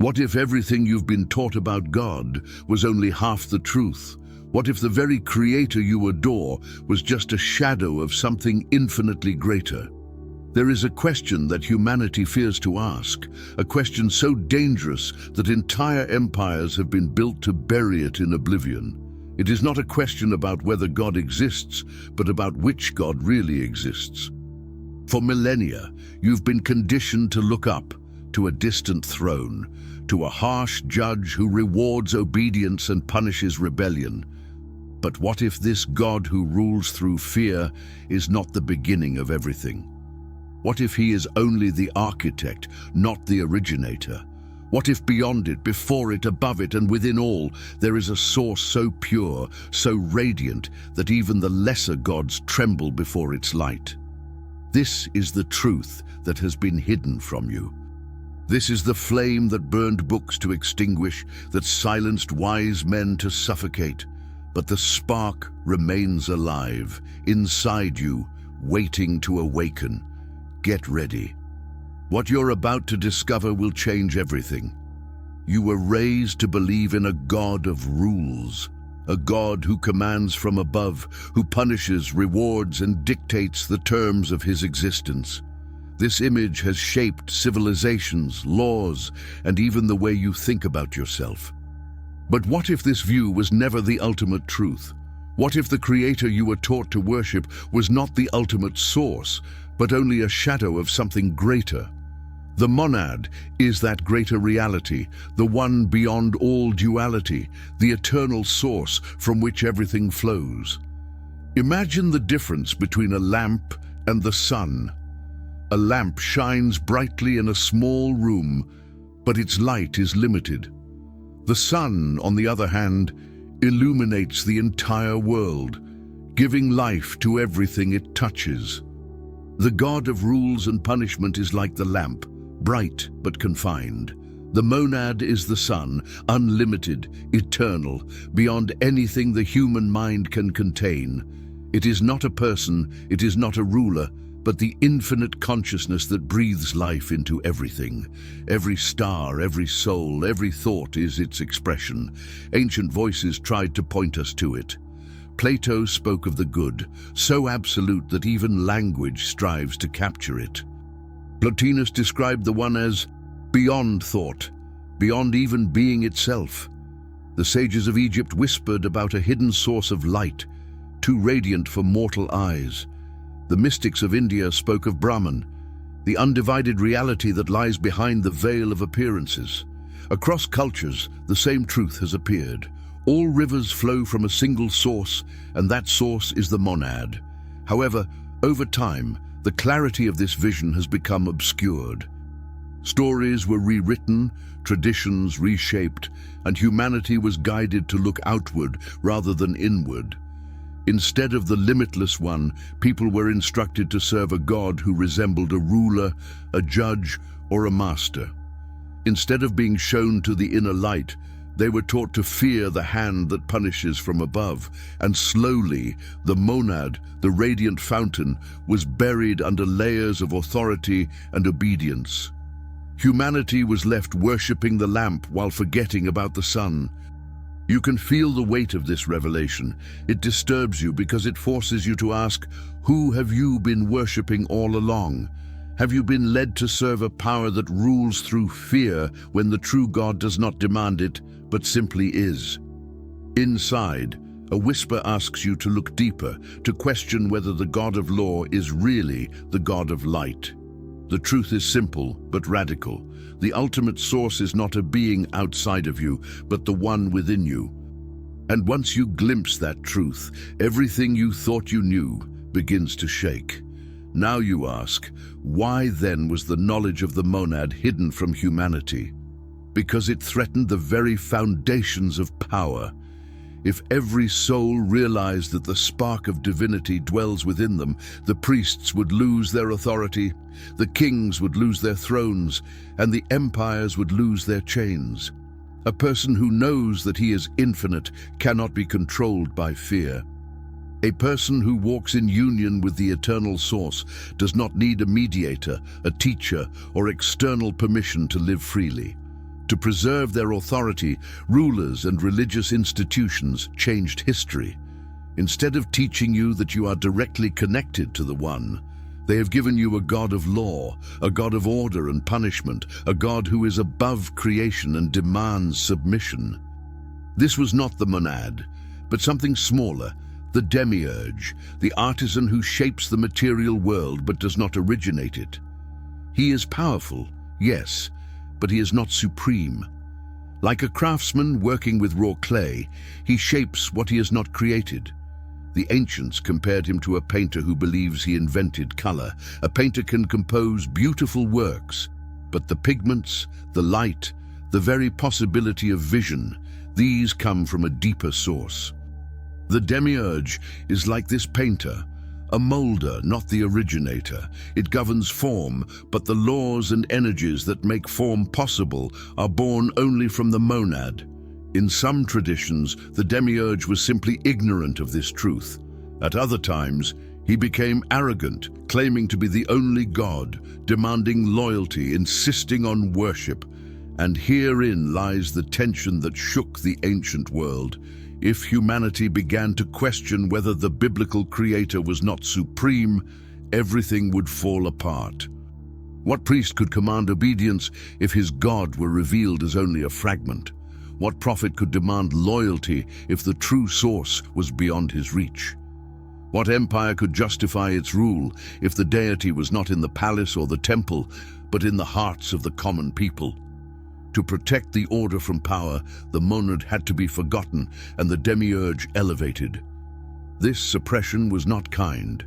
What if everything you've been taught about God was only half the truth? What if the very creator you adore was just a shadow of something infinitely greater? There is a question that humanity fears to ask, a question so dangerous that entire empires have been built to bury it in oblivion. It is not a question about whether God exists, but about which God really exists. For millennia, you've been conditioned to look up, to a distant throne, to a harsh judge who rewards obedience and punishes rebellion. But what if this God who rules through fear is not the beginning of everything? What if he is only the architect, not the originator? What if beyond it, before it, above it, and within all, there is a source so pure, so radiant, that even the lesser gods tremble before its light? This is the truth that has been hidden from you. This is the flame that burned books to extinguish, that silenced wise men to suffocate. But the spark remains alive, inside you, waiting to awaken. Get ready. What you're about to discover will change everything. You were raised to believe in a God of rules, a God who commands from above, who punishes, rewards, and dictates the terms of his existence. This image has shaped civilizations, laws, and even the way you think about yourself. But what if this view was never the ultimate truth? What if the creator you were taught to worship was not the ultimate source, but only a shadow of something greater? The monad is that greater reality, the one beyond all duality, the eternal source from which everything flows. Imagine the difference between a lamp and the sun. A lamp shines brightly in a small room, but its light is limited. The sun, on the other hand, illuminates the entire world, giving life to everything it touches. The God of rules and punishment is like the lamp, bright but confined. The monad is the sun, unlimited, eternal, beyond anything the human mind can contain. It is not a person, it is not a ruler, but the infinite consciousness that breathes life into everything. Every star, every soul, every thought is its expression. Ancient voices tried to point us to it. Plato spoke of the good, so absolute that even language strives to capture it. Plotinus described the one as beyond thought, beyond even being itself. The sages of Egypt whispered about a hidden source of light, too radiant for mortal eyes. The mystics of India spoke of Brahman, the undivided reality that lies behind the veil of appearances. Across cultures, the same truth has appeared. All rivers flow from a single source, and that source is the monad. However, over time, the clarity of this vision has become obscured. Stories were rewritten, traditions reshaped, and humanity was guided to look outward rather than inward. Instead of the limitless one, people were instructed to serve a God who resembled a ruler, a judge, or a master. Instead of being shown to the inner light, they were taught to fear the hand that punishes from above, and slowly, the monad, the radiant fountain, was buried under layers of authority and obedience. Humanity was left worshipping the lamp while forgetting about the sun. You can feel the weight of this revelation. It disturbs you because it forces you to ask, who have you been worshipping all along? Have you been led to serve a power that rules through fear when the true God does not demand it, but simply is? Inside, a whisper asks you to look deeper, to question whether the God of law is really the God of light. The truth is simple but radical. The ultimate source is not a being outside of you, but the one within you. And once you glimpse that truth, everything you thought you knew begins to shake. Now you ask, why then was the knowledge of the monad hidden from humanity? Because it threatened the very foundations of power. If every soul realized that the spark of divinity dwells within them, the priests would lose their authority, the kings would lose their thrones, and the empires would lose their chains. A person who knows that he is infinite cannot be controlled by fear. A person who walks in union with the eternal source does not need a mediator, a teacher, or external permission to live freely. To preserve their authority, rulers and religious institutions changed history. Instead of teaching you that you are directly connected to the One, they have given you a God of law, a God of order and punishment, a God who is above creation and demands submission. This was not the monad, but something smaller, the demiurge, the artisan who shapes the material world but does not originate it. He is powerful, yes, but he is not supreme. Like a craftsman working with raw clay, he shapes what he has not created. The ancients compared him to a painter who believes he invented color. A painter can compose beautiful works, but the pigments, the light, the very possibility of vision, these come from a deeper source. The demiurge is like this painter, a molder, not the originator. It governs form, but the laws and energies that make form possible are born only from the monad. In some traditions, the demiurge was simply ignorant of this truth. At other times, he became arrogant, claiming to be the only God, demanding loyalty, insisting on worship. And herein lies the tension that shook the ancient world. If humanity began to question whether the biblical creator was not supreme, everything would fall apart. What priest could command obedience if his God were revealed as only a fragment? What prophet could demand loyalty if the true source was beyond his reach? What empire could justify its rule if the deity was not in the palace or the temple, but in the hearts of the common people? To protect the order from power, the monad had to be forgotten and the demiurge elevated. This suppression was not kind.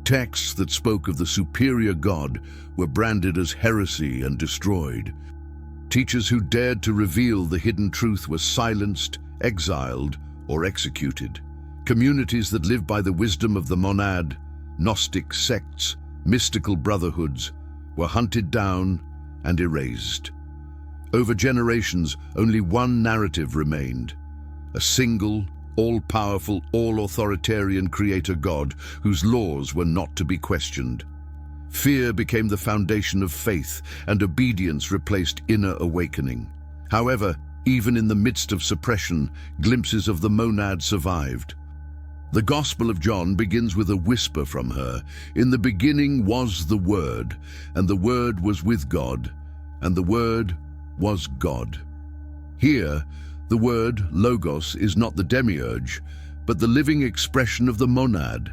Texts that spoke of the superior God were branded as heresy and destroyed. Teachers who dared to reveal the hidden truth were silenced, exiled, or executed. Communities that lived by the wisdom of the monad, Gnostic sects, mystical brotherhoods, were hunted down and erased. Over generations, only one narrative remained: a single, all-powerful, all-authoritarian creator God whose laws were not to be questioned. Fear became the foundation of faith, and obedience replaced inner awakening. However, even in the midst of suppression, glimpses of the monad survived. The Gospel of John begins with a whisper from her: "In the beginning was the Word, and the Word was with God, and the Word was God." Here, the word logos is not the demiurge, but the living expression of the monad,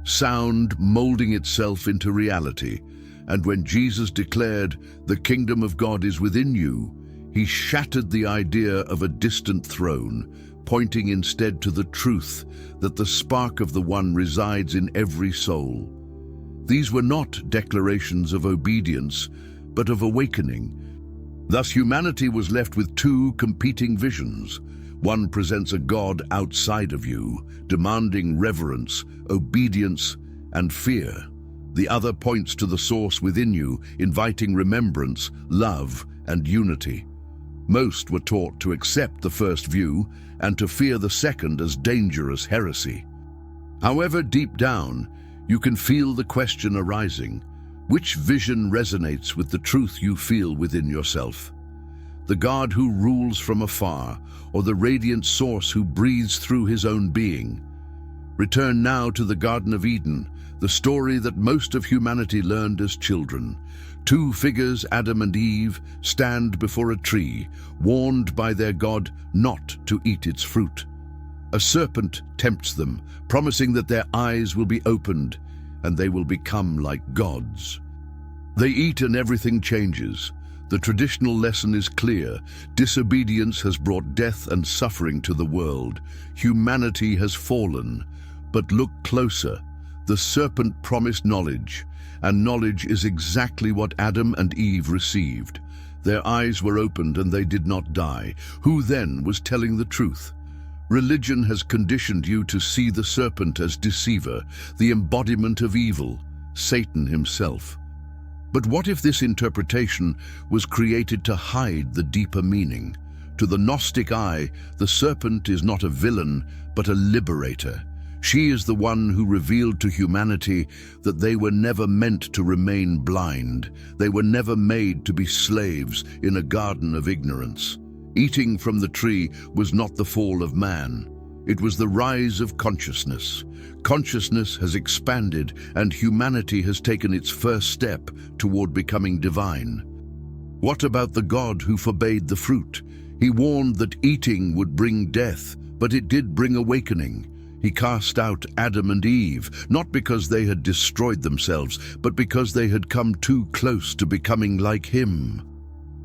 sound molding itself into reality. And when Jesus declared, "The kingdom of God is within you," he shattered the idea of a distant throne, pointing instead to the truth that the spark of the One resides in every soul. These were not declarations of obedience, but of awakening. Thus humanity was left with two competing visions. One presents a God outside of you, demanding reverence, obedience, and fear. The other points to the source within you, inviting remembrance, love, and unity. Most were taught to accept the first view and to fear the second as dangerous heresy. However, deep down, you can feel the question arising: which vision resonates with the truth you feel within yourself? The God who rules from afar, or the radiant source who breathes through his own being? Return now to the Garden of Eden, the story that most of humanity learned as children. Two figures, Adam and Eve, stand before a tree, warned by their God not to eat its fruit. A serpent tempts them, promising that their eyes will be opened and they will become like gods. They eat and everything changes. The traditional lesson is clear: disobedience has brought death and suffering to the world. Humanity has fallen. But look closer. The serpent promised knowledge, and knowledge is exactly what Adam and Eve received. Their eyes were opened and they did not die. Who then was telling the truth? Religion has conditioned you to see the serpent as deceiver, the embodiment of evil, Satan himself. But what if this interpretation was created to hide the deeper meaning? To the Gnostic eye, the serpent is not a villain, but a liberator, She is the one who revealed to humanity that they were never meant to remain blind. They were never made to be slaves in a garden of ignorance. Eating from the tree was not the fall of man. It was the rise of consciousness. Consciousness has expanded, and humanity has taken its first step toward becoming divine. What about the God who forbade the fruit? He warned that eating would bring death, but it did bring awakening. He cast out Adam and Eve, not because they had destroyed themselves, but because they had come too close to becoming like him.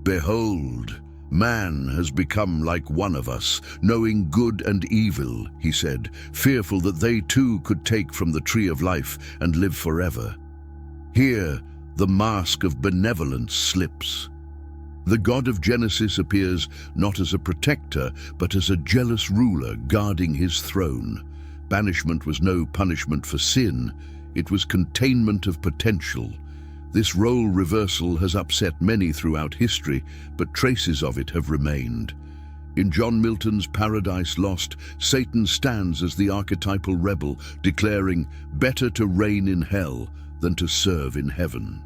Behold, man has become like one of us, knowing good and evil, he said, fearful that they too could take from the tree of life and live forever. Here, the mask of benevolence slips. The God of Genesis appears not as a protector, but as a jealous ruler guarding his throne. Banishment was no punishment for sin, it was containment of potential. This role reversal has upset many throughout history, but traces of it have remained. In John Milton's Paradise Lost, Satan stands as the archetypal rebel, declaring, "Better to reign in hell than to serve in heaven."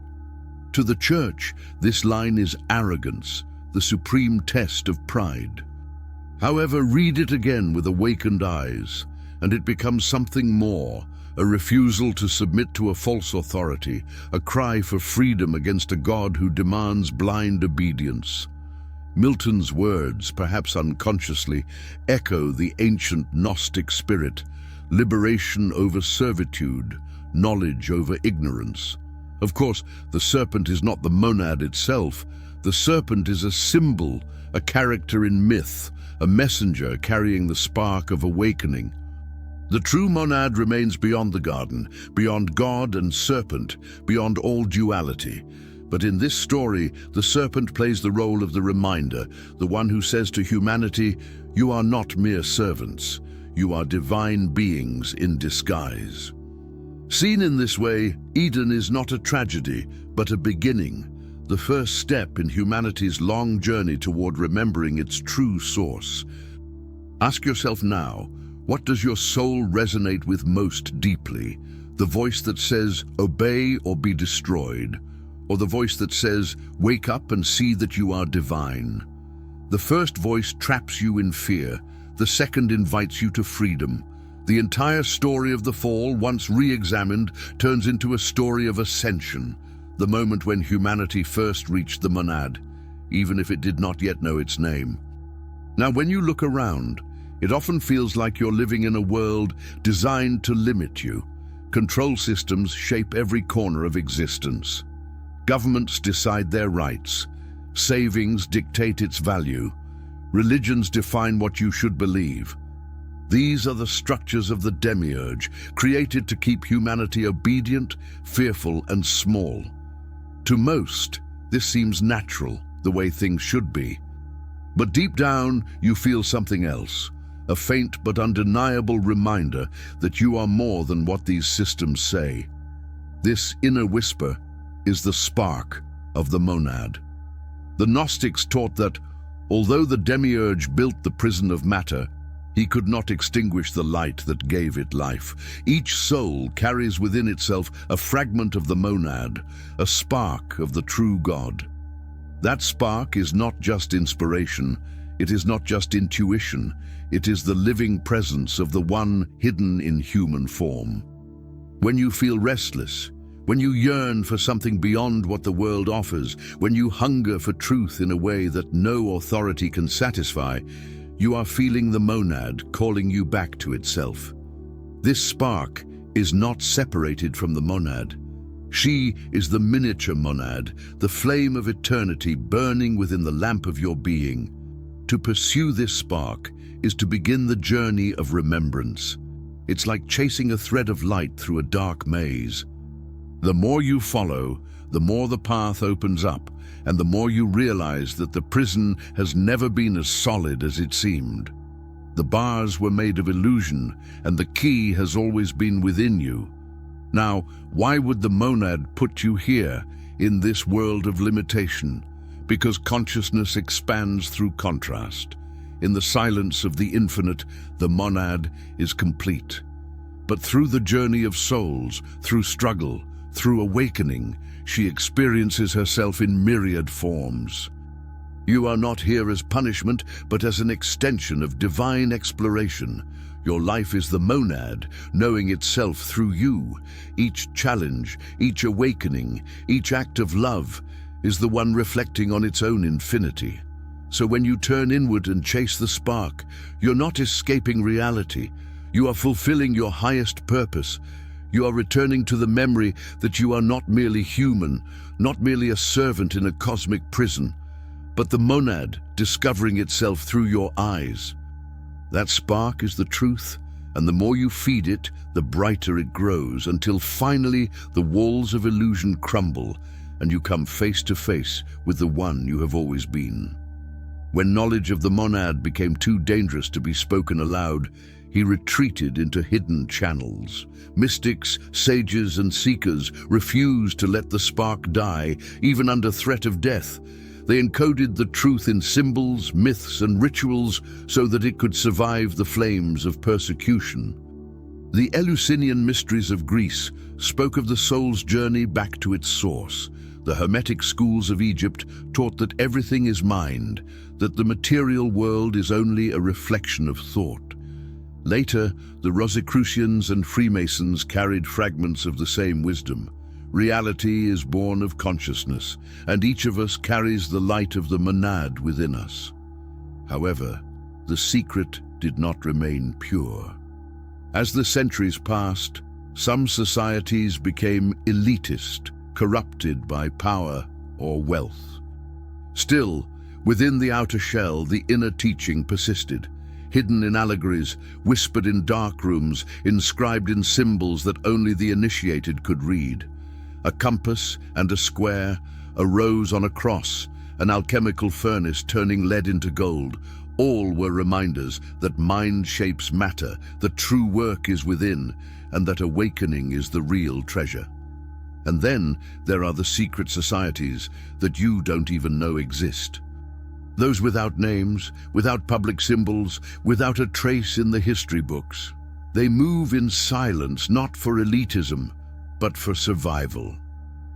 To the church, this line is arrogance, the supreme test of pride. However, read it again with awakened eyes, and it becomes something more, a refusal to submit to a false authority, a cry for freedom against a God who demands blind obedience. Milton's words, perhaps unconsciously, echo the ancient Gnostic spirit: liberation over servitude, knowledge over ignorance. Of course, the serpent is not the monad itself. The serpent is a symbol, a character in myth, a messenger carrying the spark of awakening. The true monad remains beyond the garden, beyond God and serpent, beyond all duality. But in this story, the serpent plays the role of the reminder, the one who says to humanity, "You are not mere servants. You are divine beings in disguise." Seen in this way, Eden is not a tragedy, but a beginning, the first step in humanity's long journey toward remembering its true source. Ask yourself now, what does your soul resonate with most deeply? The voice that says, "Obey or be destroyed," or the voice that says, "Wake up and see that you are divine"? The first voice traps you in fear, the second invites you to freedom. The entire story of the fall, once re-examined, turns into a story of ascension, the moment when humanity first reached the monad, even if it did not yet know its name. Now, when you look around, it often feels like you're living in a world designed to limit you. Control systems shape every corner of existence. Governments decide their rights. Savings dictate its value. Religions define what you should believe. These are the structures of the demiurge, created to keep humanity obedient, fearful, and small. To most, this seems natural, the way things should be. But deep down, you feel something else, a faint but undeniable reminder that you are more than what these systems say. This inner whisper is the spark of the monad. The Gnostics taught that, although the demiurge built the prison of matter, he could not extinguish the light that gave it life. Each soul carries within itself a fragment of the monad, a spark of the true God. That spark is not just inspiration, it is not just intuition, it is the living presence of the one hidden in human form. When you feel restless, when you yearn for something beyond what the world offers, when you hunger for truth in a way that no authority can satisfy, you are feeling the monad calling you back to itself. This spark is not separated from the monad. She is the miniature monad, the flame of eternity burning within the lamp of your being. To pursue this spark is to begin the journey of remembrance. It's like chasing a thread of light through a dark maze. The more you follow, the more the path opens up, and the more you realize that the prison has never been as solid as it seemed. The bars were made of illusion, and the key has always been within you. Now, why would the monad put you here, in this world of limitation? Because consciousness expands through contrast. In the silence of the infinite, the monad is complete. But through the journey of souls, through struggle, through awakening, she experiences herself in myriad forms. You are not here as punishment, but as an extension of divine exploration. Your life is the monad, knowing itself through you. Each challenge, each awakening, each act of love is the one reflecting on its own infinity. So when you turn inward and chase the spark, you're not escaping reality. You are fulfilling your highest purpose. You are returning to the memory that you are not merely human, not merely a servant in a cosmic prison, but the monad discovering itself through your eyes. That spark is the truth, and the more you feed it, the brighter it grows, until finally the walls of illusion crumble and you come face to face with the one you have always been. When knowledge of the monad became too dangerous to be spoken aloud, he retreated into hidden channels. Mystics, sages, and seekers refused to let the spark die, even under threat of death. They encoded the truth in symbols, myths, and rituals so that it could survive the flames of persecution. The Eleusinian mysteries of Greece spoke of the soul's journey back to its source. The Hermetic schools of Egypt taught that everything is mind, that the material world is only a reflection of thought. Later, the Rosicrucians and Freemasons carried fragments of the same wisdom. Reality is born of consciousness, and each of us carries the light of the monad within us. However, the secret did not remain pure. As the centuries passed, some societies became elitist, corrupted by power or wealth. Still, within the outer shell, the inner teaching persisted, hidden in allegories, whispered in dark rooms, inscribed in symbols that only the initiated could read. A compass and a square, a rose on a cross, an alchemical furnace turning lead into gold, all were reminders that mind shapes matter, that true work is within, and that awakening is the real treasure. And then there are the secret societies that you don't even know exist. Those without names, without public symbols, without a trace in the history books. They move in silence, not for elitism, but for survival.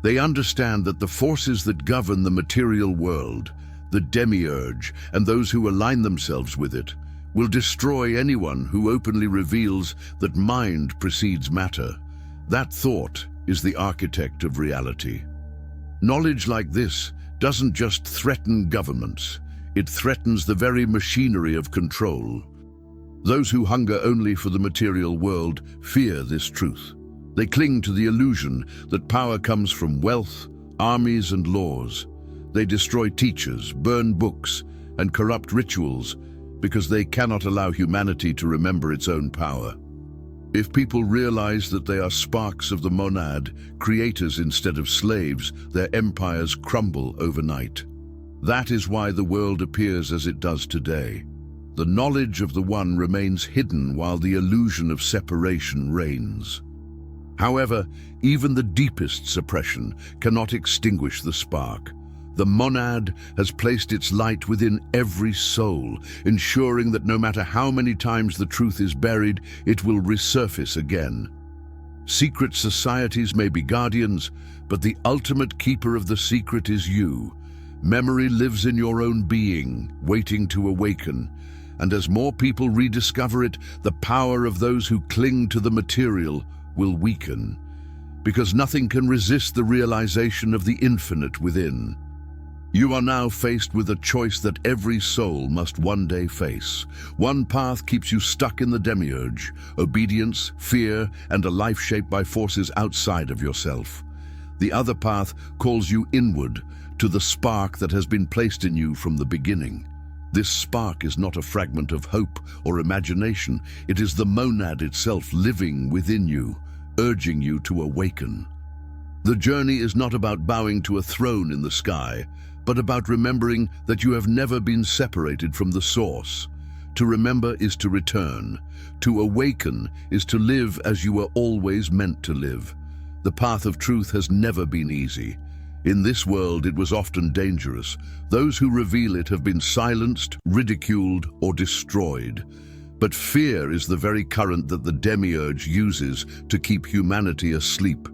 They understand that the forces that govern the material world, the demiurge, and those who align themselves with it, will destroy anyone who openly reveals that mind precedes matter. That thought is the architect of reality. Knowledge like this doesn't just threaten governments, it threatens the very machinery of control. Those who hunger only for the material world fear this truth. They cling to the illusion that power comes from wealth, armies, and laws. They destroy teachers, burn books, and corrupt rituals because they cannot allow humanity to remember its own power. If people realize that they are sparks of the monad, creators instead of slaves, their empires crumble overnight. That is why the world appears as it does today. The knowledge of the one remains hidden while the illusion of separation reigns. However, even the deepest suppression cannot extinguish the spark. The monad has placed its light within every soul, ensuring that no matter how many times the truth is buried, it will resurface again. Secret societies may be guardians, but the ultimate keeper of the secret is you. Memory lives in your own being, waiting to awaken. And as more people rediscover it, the power of those who cling to the material will weaken, because nothing can resist the realization of the infinite within. You are now faced with a choice that every soul must one day face. One path keeps you stuck in the demiurge, obedience, fear, and a life shaped by forces outside of yourself. The other path calls you inward, to the spark that has been placed in you from the beginning. This spark is not a fragment of hope or imagination. It is the monad itself living within you, urging you to awaken. The journey is not about bowing to a throne in the sky, but about remembering that you have never been separated from the source. To remember is to return. To awaken is to live as you were always meant to live. The path of truth has never been easy. In this world, it was often dangerous. Those who reveal it have been silenced, ridiculed, or destroyed. But fear is the very current that the demiurge uses to keep humanity asleep.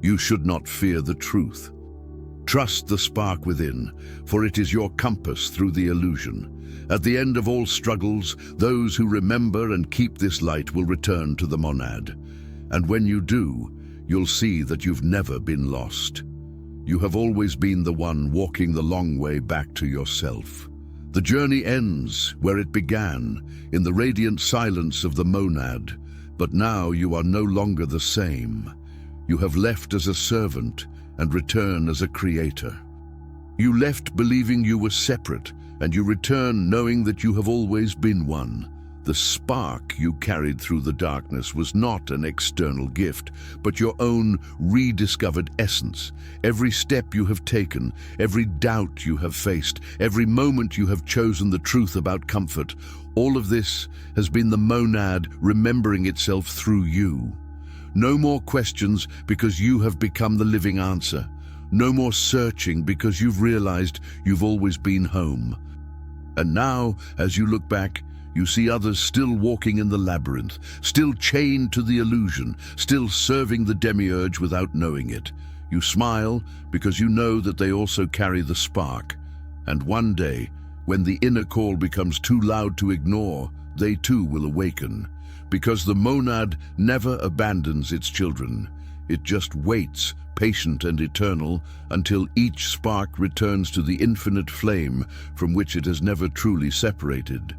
You should not fear the truth. Trust the spark within, for it is your compass through the illusion. At the end of all struggles, those who remember and keep this light will return to the monad. And when you do, you'll see that you've never been lost. You have always been the one walking the long way back to yourself. The journey ends where it began, in the radiant silence of the monad. But now you are no longer the same. You have left as a servant and return as a creator. You left believing you were separate, and you return knowing that you have always been one. The spark you carried through the darkness was not an external gift, but your own rediscovered essence. Every step you have taken, every doubt you have faced, every moment you have chosen the truth about comfort, all of this has been the monad remembering itself through you. No more questions because you have become the living answer. No more searching because you've realized you've always been home. And now, as you look back, you see others still walking in the labyrinth, still chained to the illusion, still serving the demiurge without knowing it. You smile because you know that they also carry the spark. And one day, when the inner call becomes too loud to ignore, they too will awaken. Because the monad never abandons its children. It just waits, patient and eternal, until each spark returns to the infinite flame from which it has never truly separated.